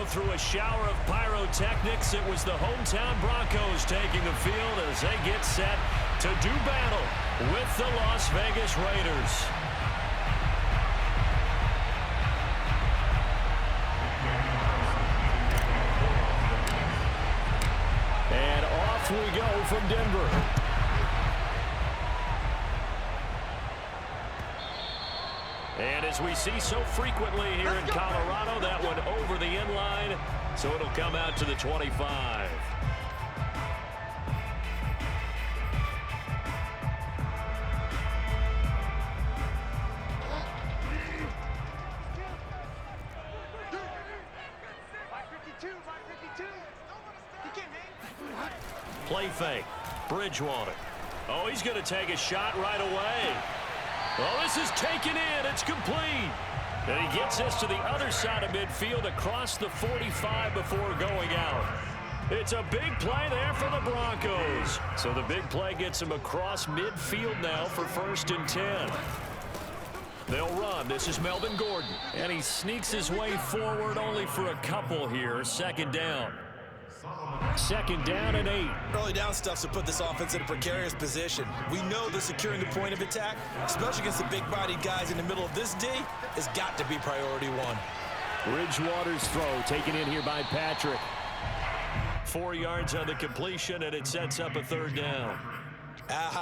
through a shower of pyrotechnics. It was the hometown Broncos taking the field as they get set to do battle with the Las Vegas Raiders. And off we go from Denver. And as we see so frequently here in Colorado, that one over the end line, so it'll come out to the 25. Play fake. Bridgewater. Oh, he's going to take a shot right away. Well, this is taken in. It's complete. And he gets us to the other side of midfield across the 45 before going out. It's a big play there for the Broncos. So the big play gets him across midfield now for 1st and 10. They'll run. This is Melvin Gordon. And he sneaks his way forward only for a couple here. 2nd down. 2nd down and 8. Early down stuff to put this offense in a precarious position. We know that securing the point of attack, especially against the big-bodied guys in the middle of this D, has got to be priority one. Bridgewater's throw taken in here by Patrick. 4 yards on the completion, and it sets up a 3rd down.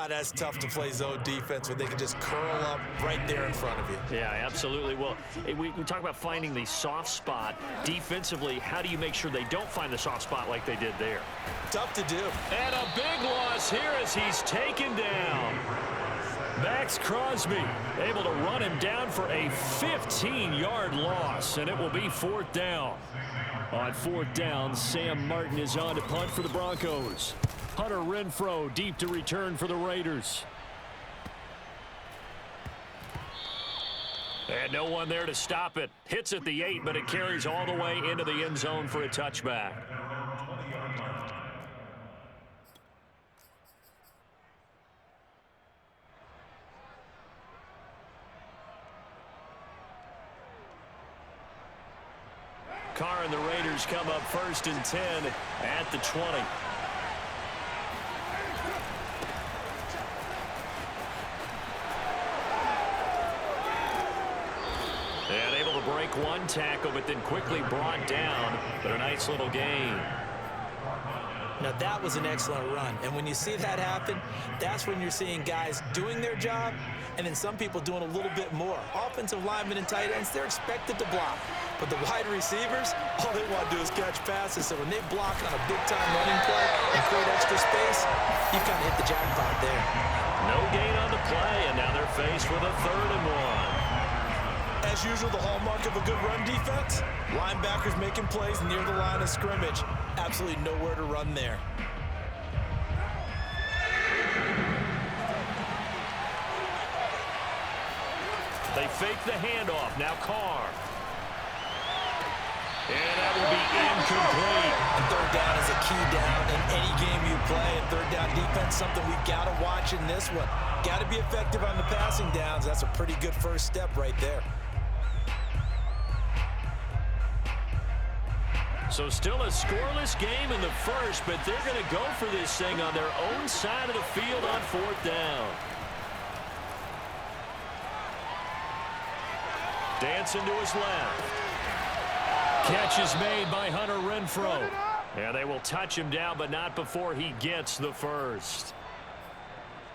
That's tough to play zone defense when they can just curl up right there in front of you. Yeah, absolutely. Well, we talk about finding the soft spot. Defensively, how do you make sure they don't find the soft spot like they did there? Tough to do. And a big loss here as he's taken down. Max Crosby able to run him down for a 15-yard loss, and it will be 4th down. On 4th down, Sam Martin is on to punt for the Broncos. Hunter Renfrow deep to return for the Raiders. And no one there to stop it. Hits at the 8, but it carries all the way into the end zone for a touchback. Carr and the Raiders come up 1st and 10 at the 20. And able to break one tackle, but then quickly brought down. But a nice little gain. Now, that was an excellent run. And when you see that happen, that's when you're seeing guys doing their job and then some people doing a little bit more. Offensive linemen and tight ends, they're expected to block. But the wide receivers, all they want to do is catch passes. So when they block on a big-time running play and create extra space, you kind of hit the jackpot there. No gain on the play, and now they're faced with a 3rd and 1. As usual, the hallmark of a good run defense, linebackers making plays near the line of scrimmage. Absolutely nowhere to run there. They fake the handoff. Now Carr. And that will be incomplete. And 3rd down is a key down in any game you play. And 3rd down defense, something we've got to watch in this one. Got to be effective on the passing downs. That's a pretty good first step right there. So still a scoreless game in the first, but they're going to go for this thing on their own side of the field on 4th down. Dancing to his left. Catch is made by Hunter Renfrow. And they will touch him down, but not before he gets the first.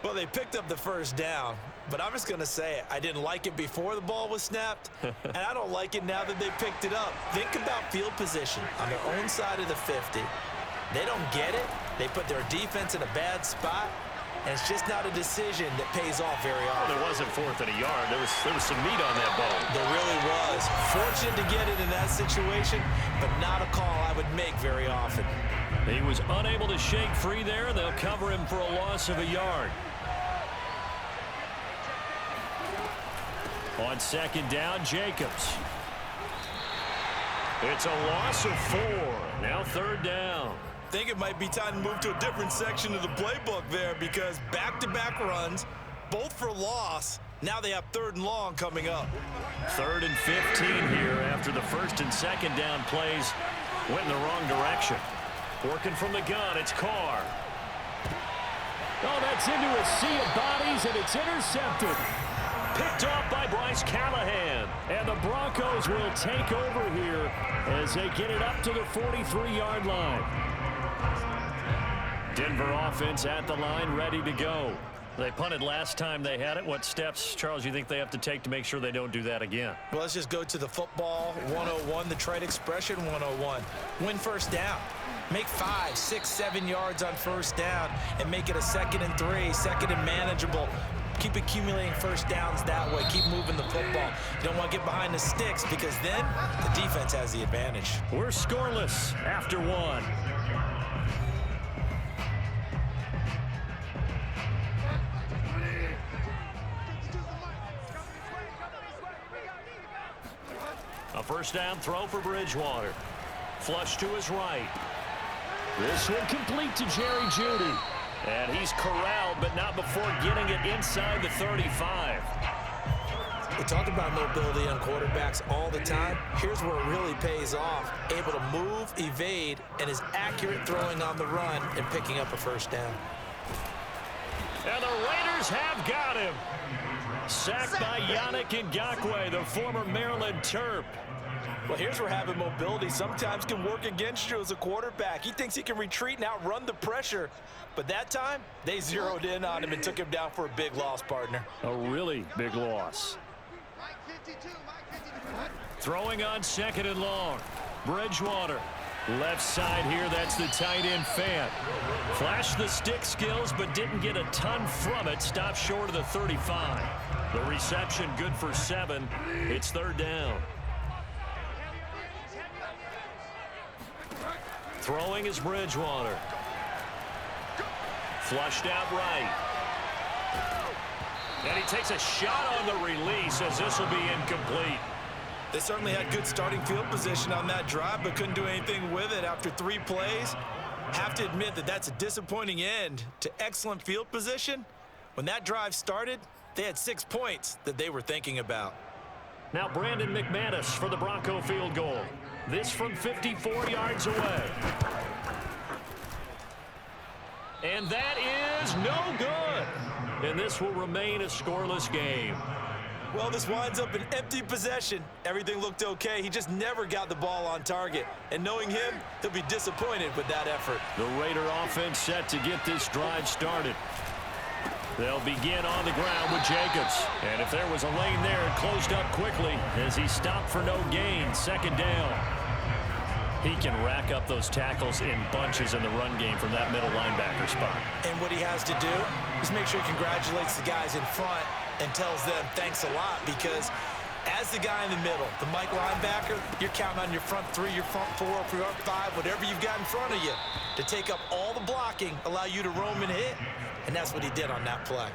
Well, they picked up the 1st down, but I'm just going to say it. I didn't like it before the ball was snapped, and I don't like it now that they picked it up. Think about field position on their own side of the 50. They don't get it. They put their defense in a bad spot, and it's just not a decision that pays off very often. Well, it wasn't 4th and a yard. There was some meat on that ball. There really was. Fortunate to get it in that situation, but not a call I would make very often. He was unable to shake free there, and they'll cover him for a loss of a yard. On 2nd down, Jacobs. It's a loss of 4. Now 3rd down. I think it might be time to move to a different section of the playbook there because back-to-back runs, both for loss. Now they have 3rd and long coming up. 3rd and 15 here after the 1st and 2nd down plays Went in the wrong direction. Working from the gun, it's Carr. Oh, that's into a sea of bodies, and it's intercepted. Picked off by Bryce Callahan. And the Broncos will take over here as they get it up to the 43-yard line. Denver offense at the line, ready to go. They punted last time they had it. What steps, Charles, you think they have to take to make sure they don't do that again? Well, let's just go to the football 101, the trade expression 101. Win first down. Make 5, 6, 7 yards on first down and make it a 2nd and 3, 2nd and manageable. Keep accumulating first downs that way. Keep moving the football. You don't want to get behind the sticks because then the defense has the advantage. We're scoreless after 1. A first down throw for Bridgewater. Flush to his right. This one complete to Jerry Jeudy. And he's corralled, but not before getting it inside the 35. We talk about mobility on quarterbacks all the time. Here's where it really pays off. Able to move, evade, and is accurate throwing on the run and picking up a first down. And the Raiders have got him. Sacked by Yannick Ngakoue, the former Maryland Terp. Well, here's where having mobility sometimes can work against you as a quarterback. He thinks he can retreat and outrun the pressure. But that time, they zeroed in on him and took him down for a big loss, partner. A really big loss. Throwing on 2nd and long. Bridgewater. Left side here, that's the tight end Fant. Flashed the stick skills, but didn't get a ton from it. Stopped short of the 35. The reception good for 7. It's 3rd down. Throwing is Bridgewater. Flushed out right. And he takes a shot on the release as this will be incomplete. They certainly had good starting field position on that drive, but couldn't do anything with it after 3 plays. Have to admit that that's a disappointing end to excellent field position. When that drive started, they had 6 points that they were thinking about. Now Brandon McManus for the Bronco field goal. This from 54 yards away. And that is no good. And this will remain a scoreless game. Well, this winds up an empty possession. Everything looked okay. He just never got the ball on target. And knowing him, he'll be disappointed with that effort. The Raider offense set to get this drive started. They'll begin on the ground with Jacobs. And if there was a lane there, it closed up quickly as he stopped for no gain. 2nd down. He can rack up those tackles in bunches in the run game from that middle linebacker spot. And what he has to do is make sure he congratulates the guys in front and tells them thanks a lot, because as the guy in the middle, the Mike linebacker, you're counting on your front 3, your front 4, your front 5, whatever you've got in front of you to take up all the blocking, allow you to roam and hit. And that's what he did on that play.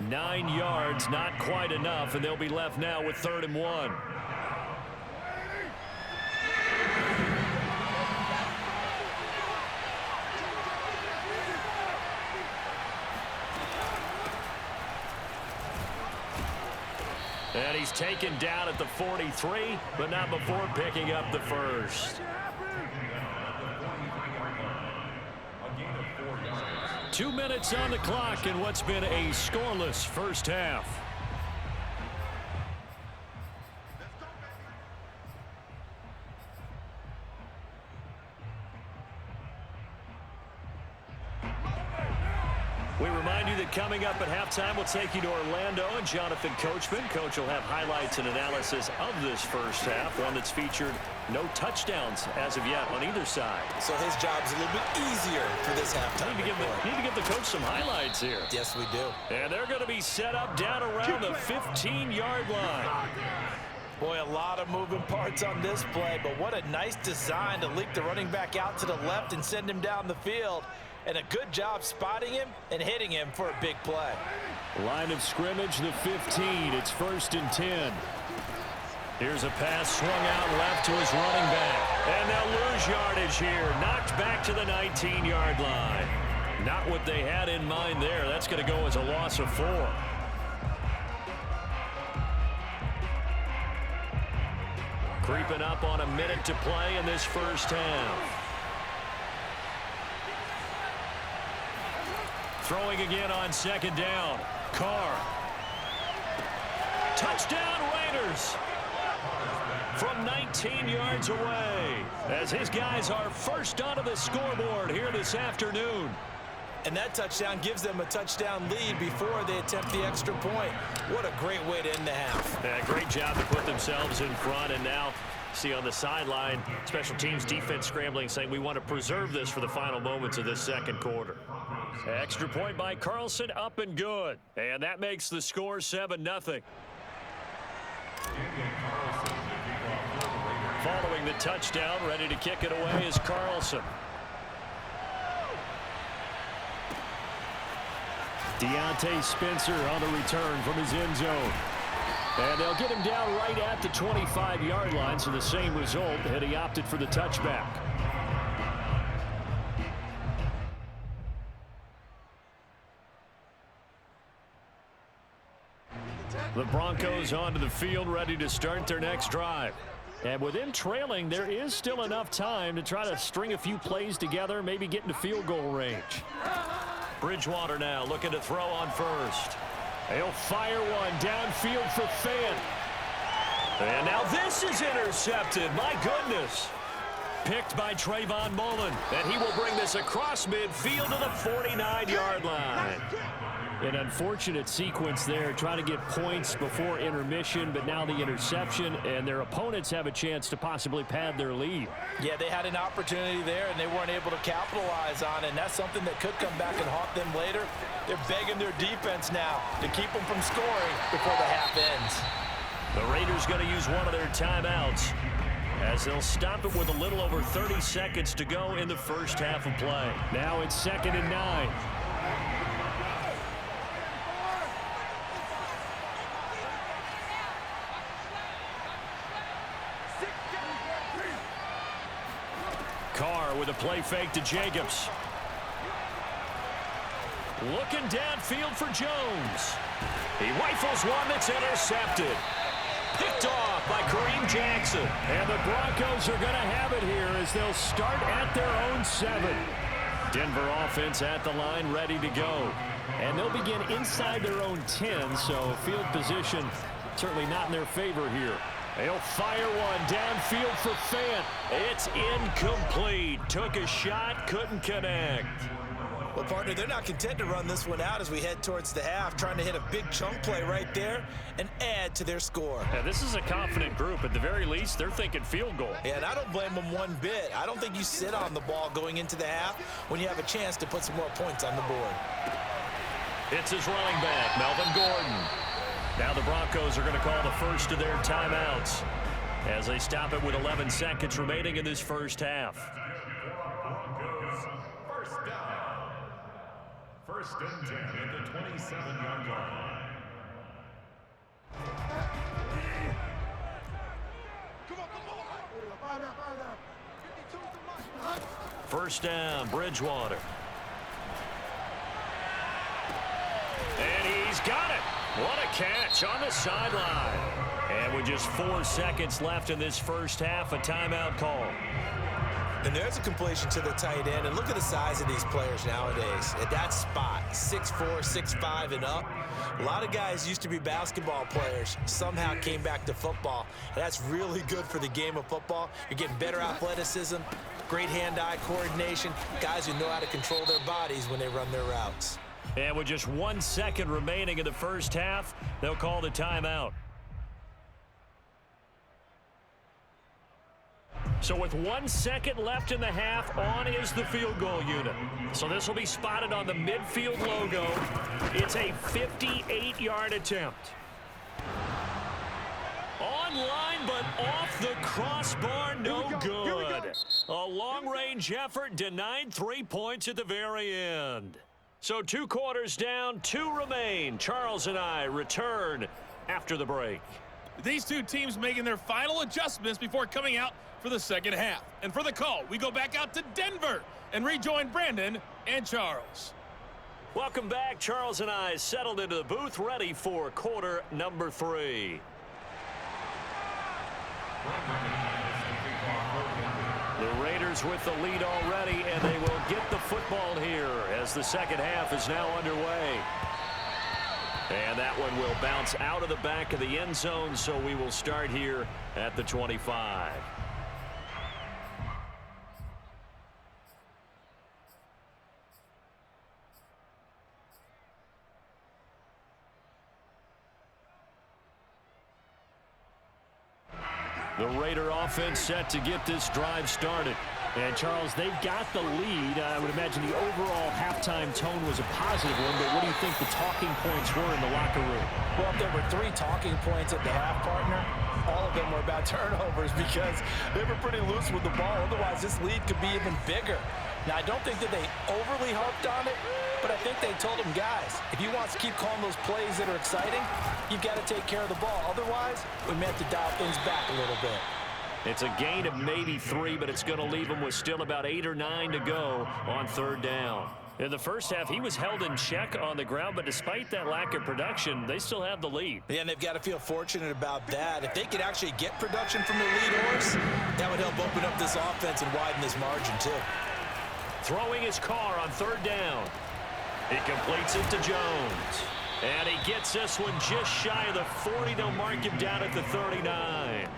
9 yards, not quite enough, and they'll be left now with 3rd and 1. And he's taken down at the 43, but not before picking up the first. 2 minutes on the clock in what's been a scoreless first half. We remind you that coming up at halftime, we'll take you to Orlando and Jonathan Coachman. Coach will have highlights and analysis of this first half, one that's featured no touchdowns as of yet on either side. So his job's a little bit easier for this halftime. Need to give the coach some highlights here. Yes, we do. And they're going to be set up down around the 15-yard line. Boy, a lot of moving parts on this play, but what a nice design to leak the running back out to the left and send him down the field. And a good job spotting him and hitting him for a big play. Line of scrimmage, the 15. It's 1st and 10. Here's a pass swung out left to his running back. And they'll lose yardage here. Knocked back to the 19-yard line. Not what they had in mind there. That's going to go as a loss of 4. Creeping up on a minute to play in this first half. Throwing again on second down. Carr. Touchdown Raiders from 19 yards away as his guys are first onto the scoreboard here this afternoon. And that touchdown gives them a touchdown lead before they attempt the extra point. What a great way to end the half. Yeah, great job to put themselves in front, and now see on the sideline, special teams defense scrambling, saying we want to preserve this for the final moments of this second quarter. Extra point by Carlson, up and good. And that makes the score 7-0. Following the touchdown, ready to kick it away is Carlson. Deontay Spencer on the return from his end zone. And they'll get him down right at the 25-yard line, so the same result had he opted for the touchback. The Broncos onto the field, ready to start their next drive. And with them trailing, there is still enough time to try to string a few plays together, maybe get into field goal range. Bridgewater now looking to throw on first. He'll fire one downfield for Fant. And now this is intercepted. My goodness. Picked by Trayvon Mullen. And he will bring this across midfield to the 49-yard line. An unfortunate sequence there, trying to get points before intermission, but now the interception, and their opponents have a chance to possibly pad their lead. Yeah, they had an opportunity there, and they weren't able to capitalize on it, and that's something that could come back and haunt them later. They're begging their defense now to keep them from scoring before the half ends. The Raiders going to use one of their timeouts as they'll stop it with a little over 30 seconds to go in the first half of play. Now it's 2nd and 9. Carr with a play fake to Jacobs. Looking downfield for Jones. He rifles one that's intercepted. Picked off by Kareem Jackson. And the Broncos are going to have it here as they'll start at their own 7. Denver offense at the line, ready to go. And they'll begin inside their own 10, so field position certainly not in their favor here. They'll fire one downfield for Fant. It's incomplete. Took a shot, couldn't connect. Well, partner, they're not content to run this one out as we head towards the half, trying to hit a big chunk play right there and add to their score. Yeah, this is a confident group. At the very least, they're thinking field goal. Yeah, and I don't blame them one bit. I don't think you sit on the ball going into the half when you have a chance to put some more points on the board. It's his running back, Melvin Gordon. Now the Broncos are going to call the first of their timeouts as they stop it with 11 seconds remaining in this first half. First down. 1st and 10 at the 27-yard line. First down, Bridgewater. And he's got it. What a catch on the sideline. And with just 4 seconds left in this first half, a timeout call. And there's a completion to the tight end. And look at the size of these players nowadays. At that spot, 6'4", 6'5", and up. A lot of guys used to be basketball players, somehow came back to football. And that's really good for the game of football. You're getting better athleticism, great hand-eye coordination, guys who know how to control their bodies when they run their routes. And with just 1 second remaining in the first half, they'll call the timeout. So with 1 second left in the half, on is the field goal unit. So this will be spotted on the midfield logo. It's a 58-yard attempt. Online, but off the crossbar, no good. A long-range effort denied 3 points at the very end. So 2 quarters down, 2 remain. Charles and I return after the break. These two teams making their final adjustments before coming out for the second half. And for the call, we go back out to Denver and rejoin Brandon and Charles. Welcome back. Charles and I settled into the booth, ready for quarter number 3. The Raiders with the lead already, and they will get the football here as the second half is now underway. And that one will bounce out of the back of the end zone, so we will start here at the 25. The Raider offense set to get this drive started. And, Charles, they've got the lead. I would imagine the overall halftime tone was a positive one, but what do you think the talking points were in the locker room? Well, if there were 3 talking points at the half, partner, all of them were about turnovers because they were pretty loose with the ball. Otherwise, this lead could be even bigger. Now, I don't think that they overly harped on it, but I think they told them, guys, if you want to keep calling those plays that are exciting, you've got to take care of the ball. Otherwise, we may have to dial things back a little bit. It's a gain of maybe 3, but it's going to leave them with still about 8 or 9 to go on third down. In the first half, he was held in check on the ground, but despite that lack of production, they still have the lead. Yeah, and they've got to feel fortunate about that. If they could actually get production from their lead horse, that would help open up this offense and widen this margin, too. Throwing his car on third down. He completes it to Jones. And he gets this one just shy of the 40. They'll mark him down at the 39.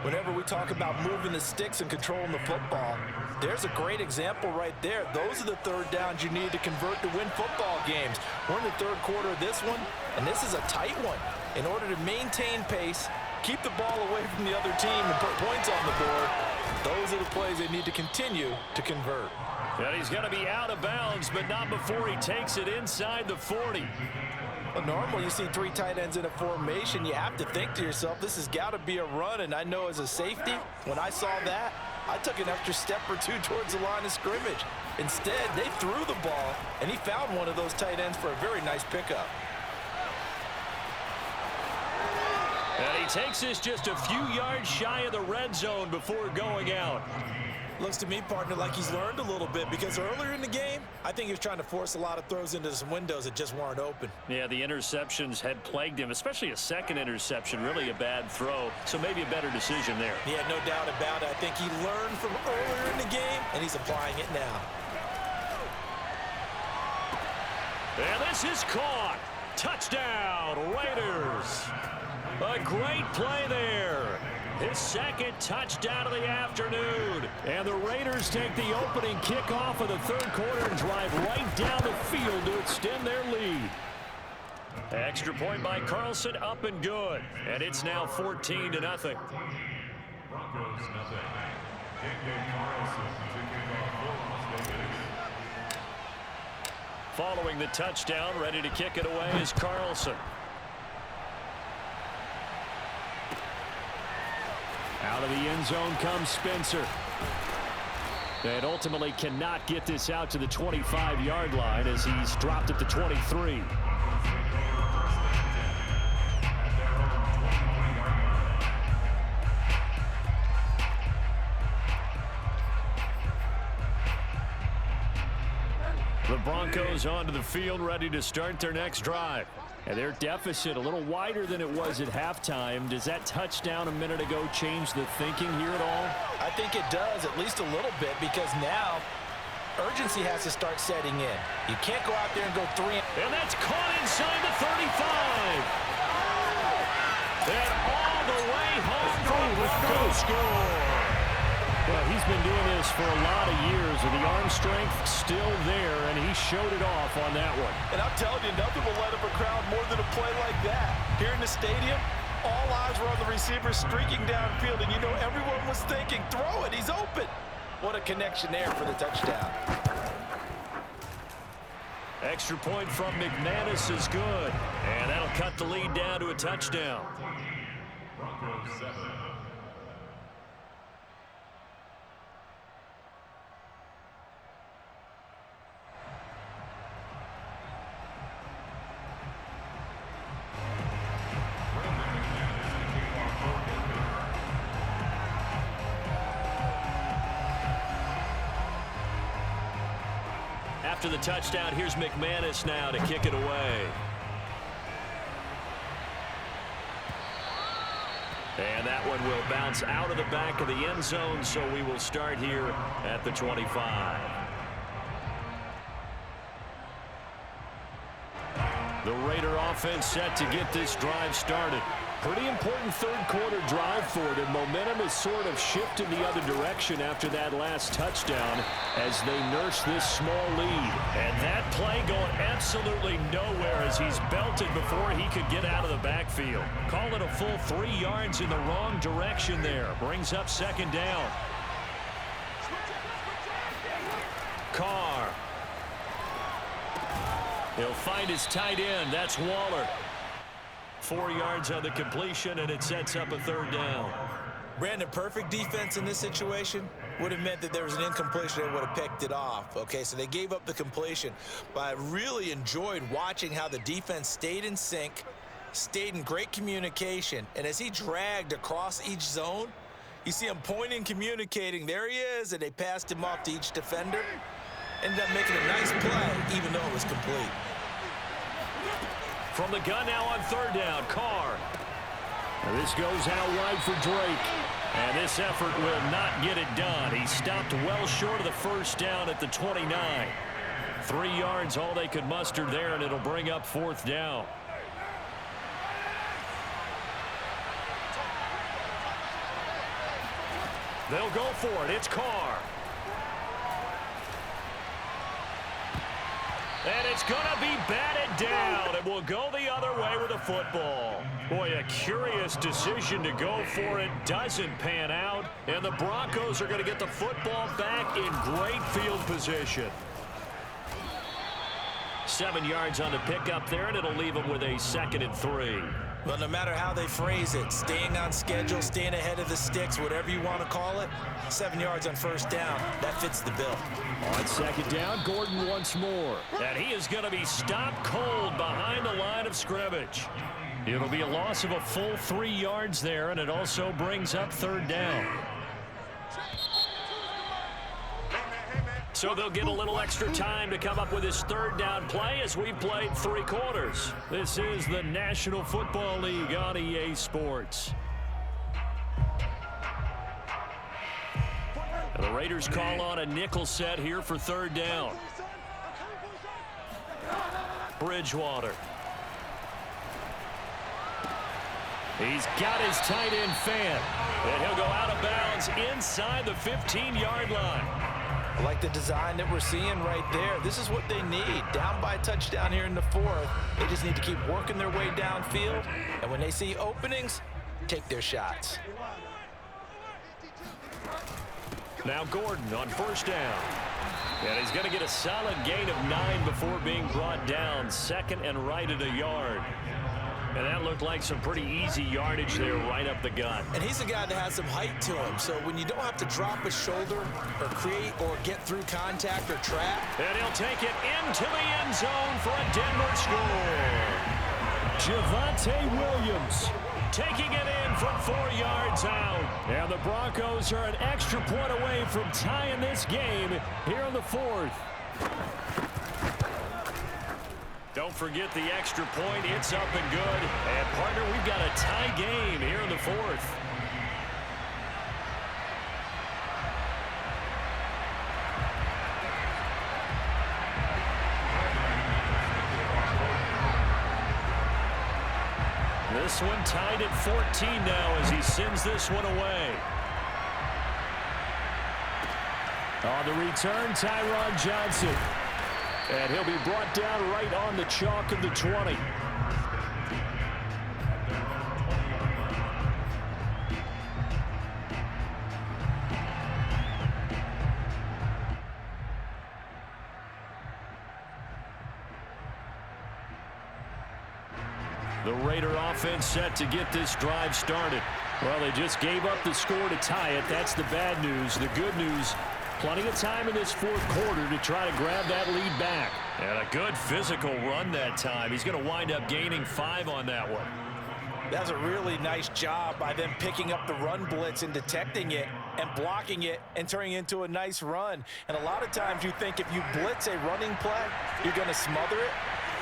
Whenever we talk about moving the sticks and controlling the football, there's a great example right there. Those are the third downs you need to convert to win football games. We're in the third quarter of this one, and this is a tight one. In order to maintain pace, keep the ball away from the other team, and put points on the board, those are the plays they need to continue to convert. And he's going to be out of bounds, but not before he takes it inside the 40. Well, normally you see 3 tight ends in a formation, you have to think to yourself, this has got to be a run, and I know as a safety, when I saw that, I took an extra step or 2 towards the line of scrimmage. Instead, they threw the ball, and he found one of those tight ends for a very nice pickup. And he takes this just a few yards shy of the red zone before going out. Looks to me, partner, like he's learned a little bit because earlier in the game, I think he was trying to force a lot of throws into some windows that just weren't open. Yeah, the interceptions had plagued him, especially a second interception, really a bad throw, so maybe a better decision there. Yeah, no doubt about it. I think he learned from earlier in the game, and he's applying it now. And this is caught. Touchdown, Raiders. A great play there. His second touchdown of the afternoon. And the Raiders take the opening kickoff of the third quarter and drive right down the field to extend their lead. Extra point by Carlson, up and good. And it's now 14-0. Broncos nothing. Carlson to kick off Las Vegas. Following the touchdown, ready to kick it away is Carlson. Out of the end zone comes Spencer. And ultimately cannot get this out to the 25-yard line as he's dropped it to 23. The Broncos onto the field, ready to start their next drive. And their deficit a little wider than it was at halftime. Does that touchdown a minute ago change the thinking here at all? I think it does, at least a little bit, because now urgency has to start setting in. You can't go out there and go 3. And that's caught inside the 35. And all the way home for the Broncos score. Well, he's been doing this for a lot of years, and the arm strength still there, and he showed it off on that one. And I'm telling you, nothing will light up a crowd more than a play like that. Here in the stadium, all eyes were on the receiver streaking downfield, and you know everyone was thinking, throw it, he's open. What a connection there for the touchdown. Extra point from McManus is good, and that'll cut the lead down to a touchdown. Broncos 7. After the touchdown, here's McManus now to kick it away. And that that one will bounce out of the back of the end zone, so we will start here at the 25. The Raider offense set to get this drive started. Pretty important third-quarter drive for them. Momentum has sort of shifted the other direction after that last touchdown as they nurse this small lead. And that play going absolutely nowhere as he's belted before he could get out of the backfield. Call it a full 3 yards in the wrong direction there. Brings up second down. Carr. He'll find his tight end. That's Waller. 4 yards on the completion, and it sets up a third down. Brandon, perfect defense in this situation would have meant that there was an incompletion. They would have picked it off. Okay, so they gave up the completion. But I really enjoyed watching how the defense stayed in sync, stayed in great communication, and as he dragged across each zone, you see him pointing, communicating. There he is, and they passed him off to each defender. Ended up making a nice play, even though it was complete. From the gun now on third down, Carr. And this goes out wide for Drake. And this effort will not get it done. He stopped well short of the first down at the 29. 3 yards all they could muster there, and it'll bring up fourth down. They'll go for it. It's Carr. And it's going to be batted down, and we'll go the other way with the football. Boy, a curious decision to go for it. Doesn't pan out, and the Broncos are going to get the football back in great field position. 7 yards on the pickup there, and it'll leave them with a 2nd and 3. Well, no matter how they phrase it, staying on schedule, staying ahead of the sticks, whatever you want to call it, 7 yards on first down, that fits the bill. On second down, Gordon once more. And he is going to be stopped cold behind the line of scrimmage. It'll be a loss of a full 3 yards there, and it also brings up third down. So they'll get a little extra time to come up with his third down play as we've played 3 quarters. This is the National Football League on EA Sports. And the Raiders call on a nickel set here for third down. Bridgewater. He's got his tight end fan. And he'll go out of bounds inside the 15-yard line. I like the design that we're seeing right there. This is what they need. Down by a touchdown here in the 4th. They just need to keep working their way downfield. And when they see openings, take their shots. Now Gordon on first down. And he's going to get a solid gain of 9 before being brought down. 2nd and right at a yard. And that looked like some pretty easy yardage there right up the gut. And he's a guy that has some height to him. So when you don't have to drop his shoulder or create or get through contact or trap. And he'll take it into the end zone for a Denver score. Javonte Williams taking it in from 4 yards out. And the Broncos are an extra point away from tying this game here in the 4th. Don't forget the extra point. It's up and good. And, partner, we've got a tie game here in the 4th. This one tied at 14 now as he sends this one away. On the return, Tyron Johnson. And he'll be brought down right on the chalk of the 20. The Raider offense set to get this drive started. Well, they just gave up the score to tie it. That's the bad news. The good news, plenty of time in this 4th quarter to try to grab that lead back. And a good physical run that time. He's going to wind up gaining 5 on that one. That's a really nice job by them picking up the run blitz and detecting it and blocking it and turning it into a nice run. And a lot of times you think if you blitz a running play, you're going to smother it.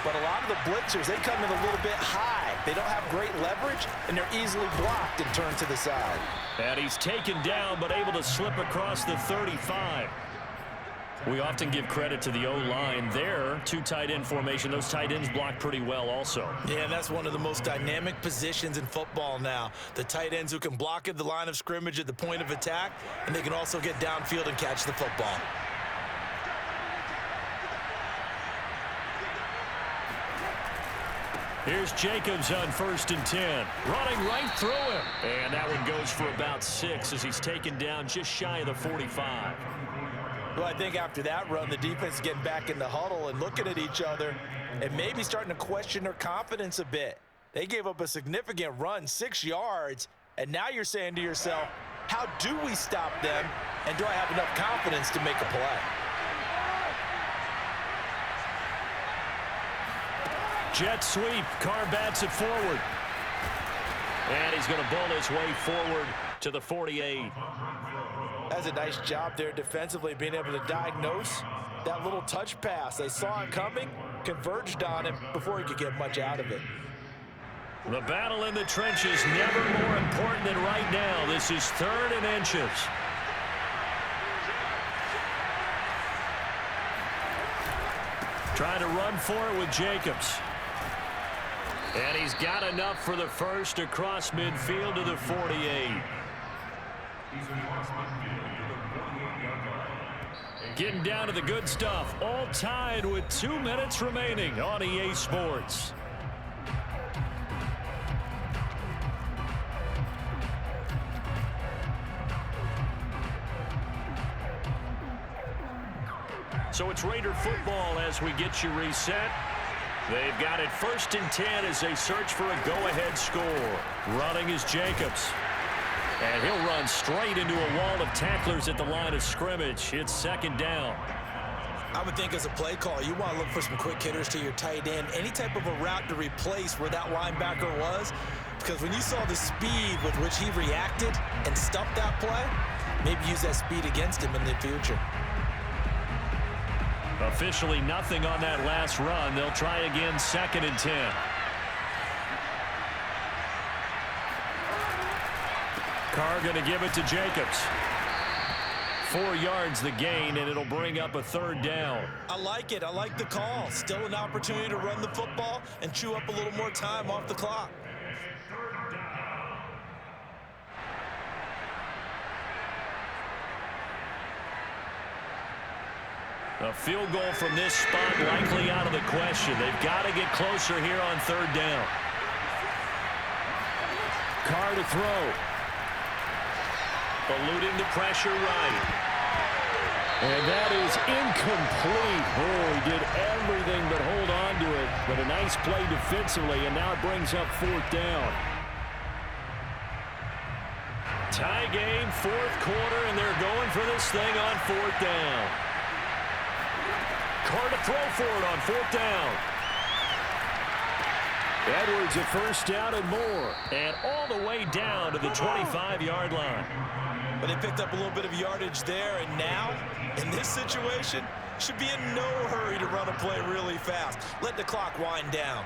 But a lot of the blitzers, they come in a little bit high. They don't have great leverage, and they're easily blocked and turned to the side. And he's taken down, but able to slip across the 35. We often give credit to the O-line there. Two tight end formation. Those tight ends block pretty well also. Yeah, and that's one of the most dynamic positions in football now. The tight ends who can block at the line of scrimmage at the point of attack, and they can also get downfield and catch the football. Here's Jacobs on 1st and 10. Running right through him. And that one goes for about 6 as he's taken down just shy of the 45. Well, I think after that run, the defense is getting back in the huddle and looking at each other and maybe starting to question their confidence a bit. They gave up a significant run, 6 yards, and now you're saying to yourself, how do we stop them, and do I have enough confidence to make a play? Jet sweep. Carr bats it forward. And he's going to bowl his way forward to the 48. That's a nice job there defensively, being able to diagnose that little touch pass. They saw it coming, converged on him before he could get much out of it. The battle in the trenches never more important than right now. This is 3rd and inches. Trying to run for it with Jacobs. And he's got enough for the first across midfield to the 48. Getting down to the good stuff. All tied with 2 minutes remaining on EA Sports. So it's Raider football as we get you reset. They've got it 1st and 10 as they search for a go-ahead score. Running is Jacobs. And he'll run straight into a wall of tacklers at the line of scrimmage. It's 2nd down. I would think as a play call, you want to look for some quick hitters to your tight end. Any type of a route to replace where that linebacker was. Because when you saw the speed with which he reacted and stuffed that play, maybe use that speed against him in the future. Officially nothing on that last run. They'll try again 2nd and 10. Carr going to give it to Jacobs. 4 yards the gain, and it'll bring up a 3rd down. I like it. I like the call. Still an opportunity to run the football and chew up a little more time off the clock. A field goal from this spot likely out of the question. They've got to get closer here on 3rd down. Carr to throw. Eluding the pressure right. And that is incomplete. Oh, he did everything but hold on to it. But a nice play defensively, and now it brings up 4th down. Tie game, 4th quarter, and they're going for this thing on 4th down. Carr to throw for it on 4th down. Edwards at 1st down and more. And all the way down to the 25-yard line. But they picked up a little bit of yardage there, and now, in this situation, should be in no hurry to run a play really fast. Let the clock wind down.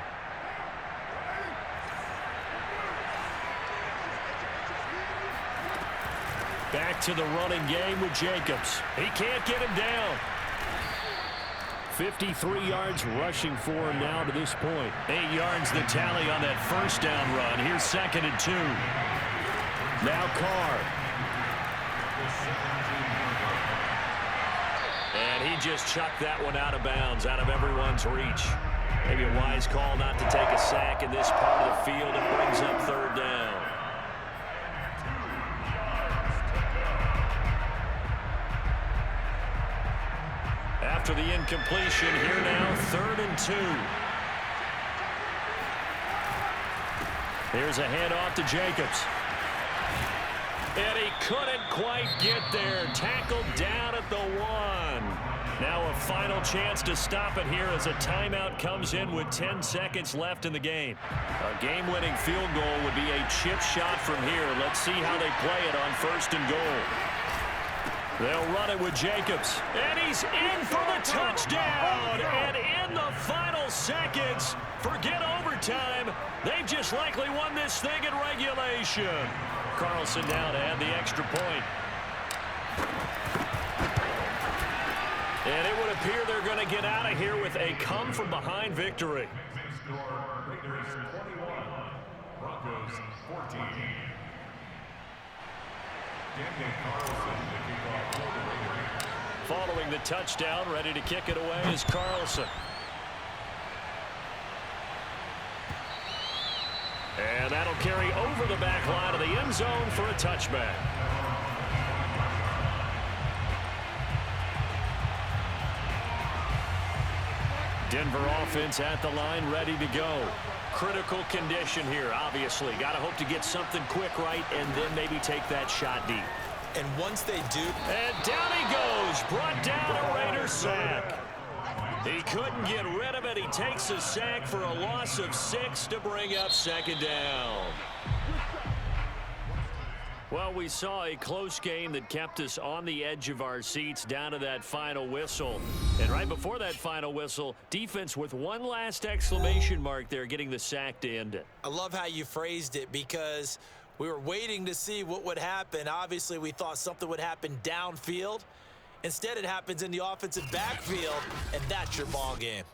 Back to the running game with Jacobs. He can't get him down. 53 yards rushing for him now to this point. 8 yards the tally on that 1st down run. Here's 2nd and 2. Now Carr. And he just chucked that one out of bounds, out of everyone's reach. Maybe a wise call not to take a sack in this part of the field. It brings up 3rd down. After the incompletion, here now, 3rd and 2. Here's a handoff to Jacobs. And he couldn't quite get there. Tackled down at the 1. Now a final chance to stop it here as a timeout comes in with 10 seconds left in the game. A game-winning field goal would be a chip shot from here. Let's see how they play it on 1st and goal. They'll run it with Jacobs. And he's in for the touchdown. And in the final seconds, forget overtime. They've just likely won this thing in regulation. Carlson now to add the extra point. And it would appear they're going to get out of here with a come-from-behind victory. Raiders 21, Broncos 14. Following the touchdown, ready to kick it away is Carlson. And that'll carry over the back line of the end zone for a touchback. Denver offense at the line, ready to go. Critical condition here, obviously. Got to hope to get something quick right and then maybe take that shot deep. And once they do... And down he goes. Brought down a Raider sack. He couldn't get rid of it. He takes a sack for a loss of 6 to bring up second down. Well, we saw a close game that kept us on the edge of our seats down to that final whistle. And right before that final whistle, defense with one last exclamation mark there, getting the sack to end it. I love how you phrased it because we were waiting to see what would happen. Obviously, we thought something would happen downfield. Instead, it happens in the offensive backfield, and that's your ball game.